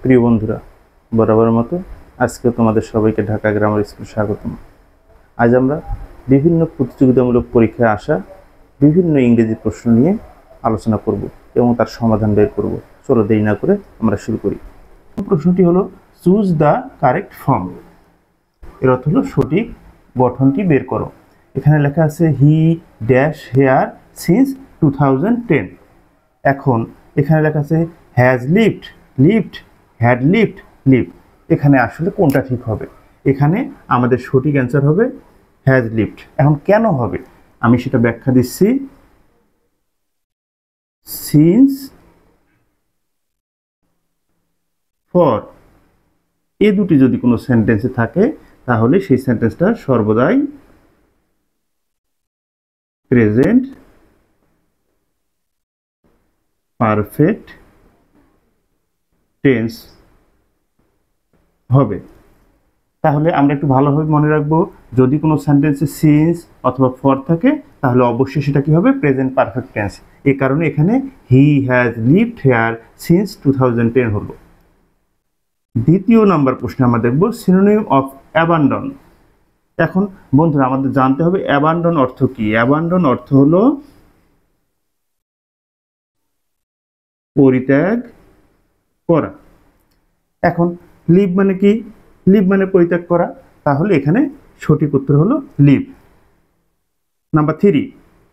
প্রিয় বন্ধুরা, বরাবর মতো আজকে তোমাদের সবাইকে ঢাকা গ্রামার স্কুল স্বাগতম। আজ আমরা বিভিন্ন প্রতিযোগিতামূলক পরীক্ষায় আসা বিভিন্ন ইংরেজি প্রশ্ন নিয়ে আলোচনা করব এবং তার সমাধান বের করব। চলো দেরি না করে আমরা শুরু করি। প্রশ্নটি হলো চুজ দ্য কারেক্ট ফর্ম। এর অর্থ হলো সঠিক গঠনটি বের করো। এখানে লেখা আছে হি ড্যাশ হেয়ার সিন্স 2010। এখন এখানে লেখা আছে has lived, lived, had lived, live. এখানে আসলে কোনটা ঠিক হবে? এখানে আমাদের সঠিক অ্যান্সার হবে হ্যাজ লিভড। এখন কেন হবে আমি সেটা ব্যাখ্যা দিচ্ছি। সিন্স ফর এ দুটি যদি কোনো সেন্টেন্সে থাকে তাহলে সেই সেন্টেন্সটা সর্বদাই প্রেজেন্ট পারফেক্ট টেন্স হবে। তাহলে আমরা একটু ভালোভাবে মনে রাখবো, যদি কোনো সেন্টেন্সে সিন্স অথবা ফর থাকে তাহলে অবশ্যই সেটা কি হবে? Present perfect tense. এই কারণে এখানে he has lived here since 2010 হলো। দ্বিতীয় নাম্বার প্রশ্নে আমরা দেখব সিনোনিম অফ অ্যাবান্ডন। এখন বন্ধুরা আমাদের জানতে হবে অ্যাবান্ডন অর্থ কি। অ্যাবান্ডন অর্থ হলো পরিত্যাগ করা। এখন লিভ মানে কি? লিভ মানে পরিত্যাগ করা, তাহলে এখানে সঠিক উত্তর হলো লিভ। Number 3,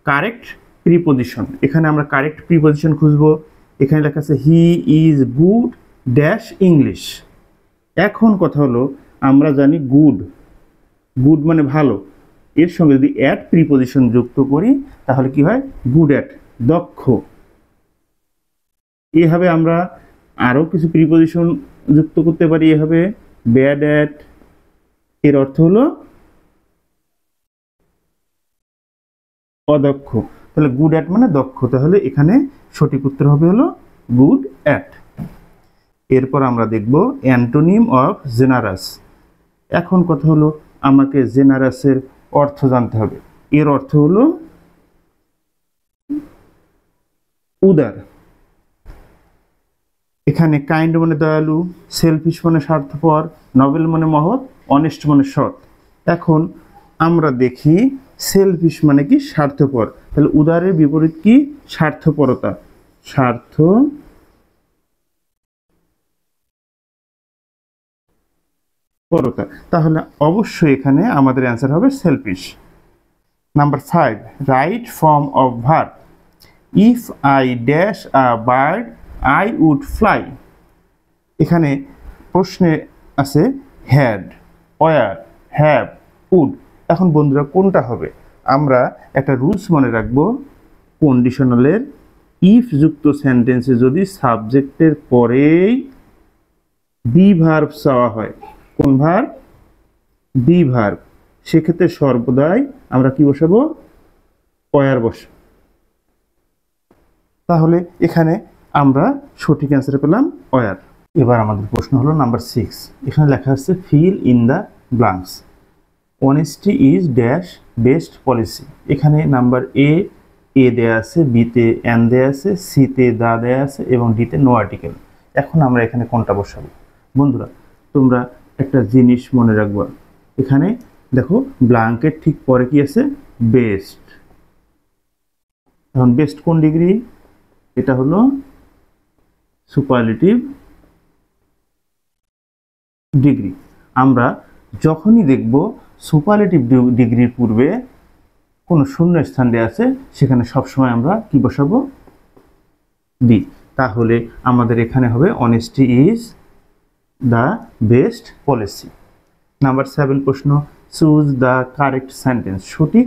correct preposition. এখানে আমরা কারেক্ট প্রিপোজিশন খুঁজবো। এখানে লেখা আছে he is good dash English. এখন কথা হলো আমরা জানি গুড, গুড মানে ভালো, এর সঙ্গে যদি অ্যাট প্রিপোজিশন যুক্ত করি তাহলে কি হয়? গুড অ্যাট, দক্ষ। এভাবে আমরা আরও কিছু প্রিপোজিশন যুক্ত করতে পারি। এভাবে ব্যাড অ্যাট, এর অর্থ হলো অদক্ষ। তাহলে গুড অ্যাট মানে দক্ষ, তাহলে এখানে সঠিক উত্তর হবে হলো গুড অ্যাট। এরপর আমরা দেখব অ্যান্টোনিম অফ জেনারাস। এখন কথা হলো আমাকে জেনারাসের অর্থ জানতে হবে। এর অর্থ হলো উদার। এখানে কাইন্ড মানে দয়ালু, সেলফিশ মানে স্বার্থপর, নবেল মানে মহৎ, অনেস্ট মানে সৎ। এখন আমরা দেখি সেলফিশ মানে কি? স্বার্থপর। তাহলে উদারের বিপরীত কি? স্বার্থপরতা। স্বার্থপরতা, তাহলে অবশ্যই এখানে আমাদের অ্যান্সার হবে selfish. Number 5, right form of verb. If I dash a bird I would fly. এখানে প্রশ্নে আছে হ্যাড, ওয়ার, হ্যাভ, উড। এখন বন্ধুরা কোনটা হবে? আমরা একটা রুলস মনে রাখবো, কন্ডিশনালের ইফ যুক্ত সেন্টেন্সে যদি সাবজেক্টের পরেই বি ভার্ব চাওয়া হয়, কোন ভার্ব? বি ভার্ব, সেক্ষেত্রে সর্বদাই আমরা কি বসাবো? ওয়ার বসাবো। তাহলে এখানে আমরা সঠিক অ্যান্সার পেলাম ওয়ার। এবার আমাদের প্রশ্ন হলো নাম্বার 6। এখানে লেখা আছে fill in the blanks. Honesty is dash best policy. এখানে নাম্বার এ দেয়া আছে, বিতে অ্যান দেয়া আছে, সিতে দা দেয়া আছে এবং ডিতে নো আর্টিকেল। এখন আমরা এখানে কোনটা বসাবো? বন্ধুরা তোমরা একটা জিনিস মনে রাখবা, এখানে দেখো ব্লাঙ্কের ঠিক পরে কি আছে? বেস্ট। এখন বেস্ট কোন ডিগ্রি? এটা হলো সুপারলেটিভ ডিগ্রি। আমরা যখনই দেখব সুপারলেটিভ ডিগ্রির পূর্বে কোনো শূন্য স্থান দেওয়া আছে সেখানে সবসময় আমরা কি বসাবো? বি। তাহলে আমাদের এখানে হবে honesty is the best policy. Number 7 প্রশ্ন, চুজ দ্য কারেক্ট সেন্টেন্স। সঠিক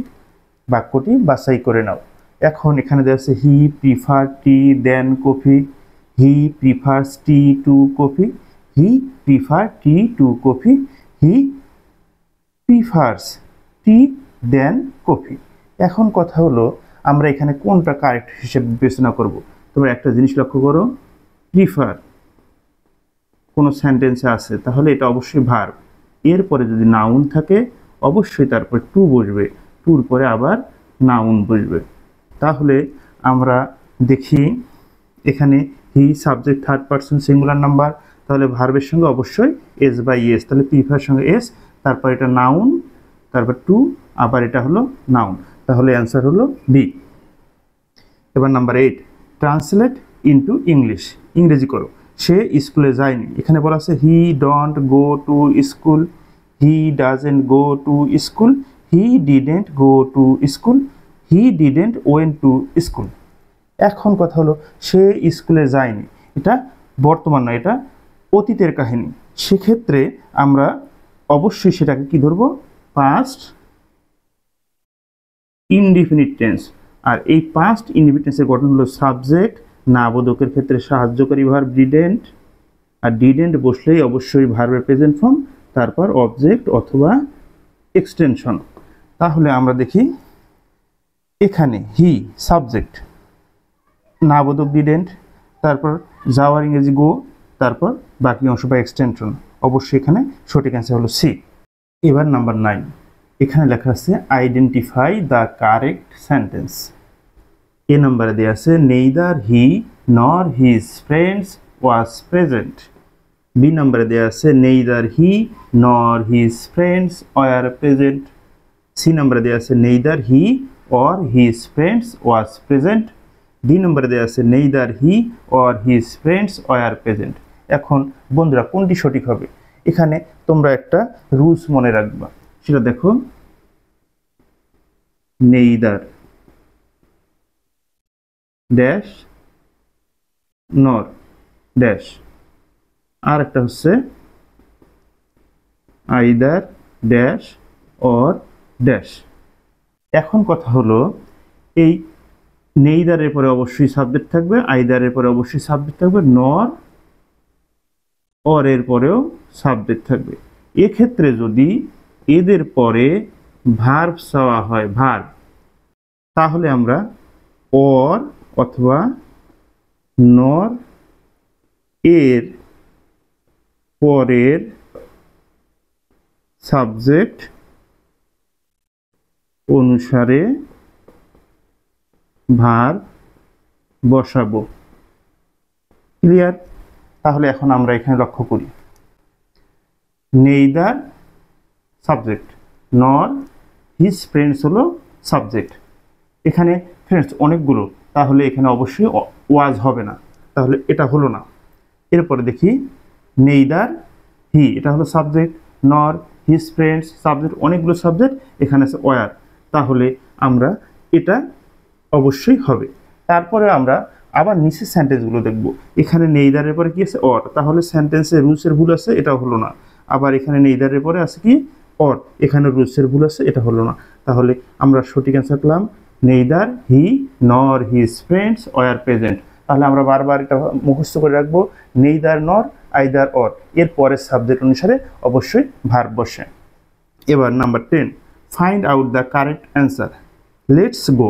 বাক্যটি বাছাই করে নাও। এখন এখানে দেওয়া আছে he prefer tea then coffee. He prefers tea to coffee. He prefer tea to coffee. He prefers tea then coffee. এখন কথা হলো আমরা এখানে কোনটা কারেক্ট হিসেবে বিবেচনা করব। তোমরা একটা জিনিস লক্ষ্য করো, প্রিফার কোনো সেন্টেন্সে আছে তাহলে এটা অবশ্যই ভার্ব। এরপরে যদি নাউন থাকে অবশ্যই তারপর টু বসবে, টুর পরে আবার নাউন বসবে। তাহলে আমরা দেখি এখানে he subject third person singular number, তাহলে ভার্বের সঙ্গে অবশ্যই এস বাই এস, তাহলে প্রিফারের সঙ্গে এস, তারপর এটা নাউন, তারপর টু, আবার এটা হলো নাউন, তাহলে অ্যান্সার হলো বি। এবার নাম্বার 8, ট্রান্সলেট ইনটু ইংলিশ, ইংরেজি করো। সে স্কুলে যায়নি, এখানে বলা আছে হি don't go to school, he doesn't go to school, he didn't go to school, he didn't went to school. এখন কথা হলো সে স্কুলে যায়নি, এটা বর্তমান নয়, এটা অতীতের কাহিনী। সেক্ষেত্রে আমরা অবশ্যই সেটাকে কি ধরবো, পাস্ট ইনডিফিনিট টেন্স। আর এই পাস্ট ইনডিফিনিট টেন্সের গঠন হলো সাবজেক্ট, না বোধকের ক্ষেত্রে সাহায্যকারী ভার্ব ডিডেন্ট, আর ডিডেন্ট বসলেই অবশ্যই ভার্বের প্রেজেন্ট ফর্ম, তারপর অবজেক্ট অথবা এক্সটেনশন। তাহলে আমরা দেখি এখানে হি সাবজেক্ট, না বোধক ডিডেন্ট, তারপর যাওয়ার ইংরেজি গো, তারপর বাকি অংশ বা এক্সটেনশন, অবশ্যই এখানে সঠিক অ্যান্সার হলো সি। এবার নাম্বার 9, এখানে লেখা আছে identify the correct sentence. A নাম্বারে দেওয়া আছে neither he nor his friends was present. B নাম্বারে দেওয়া আছে neither he nor his friends were present. C নাম্বারে দেওয়া আছে neither he or his friends was present. D নম্বরে দেওয়া আছে neither he or his friends were present. এখন বন্ধুরা কোনটি সঠিক হবে, এখানে তোমরা একটা রুলস মনে রাখবা, সেটা দেখো নেইদার ড্যাশ নর ড্যাশ, আর একটা হচ্ছে আইদার ড্যাশ অর ড্যাশ। এখন কথা হলো এই নেইদারের পরে অবশ্যই সাবজেক্ট থাকবে, আইদারের পরে অবশ্যই সাবজেক্ট থাকবে, নর অর এর পরেও সাবজেক্ট থাকবে। এক্ষেত্রে যদি এদের পরে ভার্ব চাওয়া হয়, ভার্ব, তাহলে আমরা অর অথবা নর এর পরের সাবজেক্ট অনুসারে ভার্ব বসাবো। ক্লিয়ার? তাহলে এখন আমরা এখানে লক্ষ্য করি নেইদার সাবজেক্ট, নর হিজ ফ্রেন্ডস হলো সাবজেক্ট। এখানে ফ্রেন্ডস অনেকগুলো, তাহলে এখানে অবশ্যই ওয়াজ হবে না, তাহলে এটা হলো না। এরপরে দেখি নেইদার হি, এটা হলো সাবজেক্ট, নর হিজ ফ্রেন্ডস সাবজেক্ট, অনেকগুলো সাবজেক্ট, এখানে আছে ওয়ার, তাহলে আমরা এটা অবশ্যই হবে। তারপরে আমরা আবার নিচের সেন্টেন্সগুলো দেখব। এখানে নেইদারের পরে কি আছে, অর, তাহলে সেন্টেন্সের রুলসের ভুল আছে, এটা হলো না। আবার এখানে নেইদারের পরে আছে কি, অর, এখানে রুলসের ভুল আছে, এটা হলো না। তাহলে আমরা সঠিক অ্যান্সার পেলাম neither he nor his friends were present. তাহলে আমরা বারবার এটা মুখস্থ করে রাখবো, নেইদার নর আইদার অর এর পরের সাবজেক্ট অনুসারে অবশ্যই ভার্ব বসে। এবার number 10, find out the correct answer. Let's go.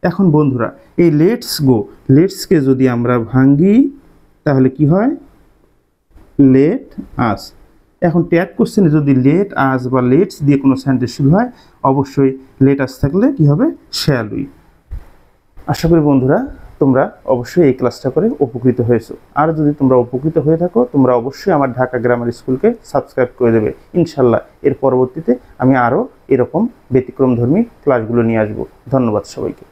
এখন বন্ধুরা এই লেটস গো, লেটসকে যদি আমরা ভাঙ্গি তাহলে কি হয়, লেট আস। এখন ট্যাগ কোশ্চেনে যদি লেট আস বা লেটস দিয়ে কোনো সেন্টেন্স শুরু হয়, অবশ্যই লেট আস থাকলে কি হবে, শ্যাল উই। আশা করি বন্ধুরা তোমরা অবশ্যই এই ক্লাসটা করে উপকৃত হয়েছো। আর যদি তোমরা উপকৃত হয়ে থাকো, তোমরা অবশ্যই আমার ঢাকা গ্রামার স্কুলকে সাবস্ক্রাইব করে দেবে। ইনশাল্লাহ এর পরবর্তীতে আমি আরও এরকম ব্যতিক্রমধর্মী ক্লাসগুলো নিয়ে আসবো। ধন্যবাদ সবাইকে।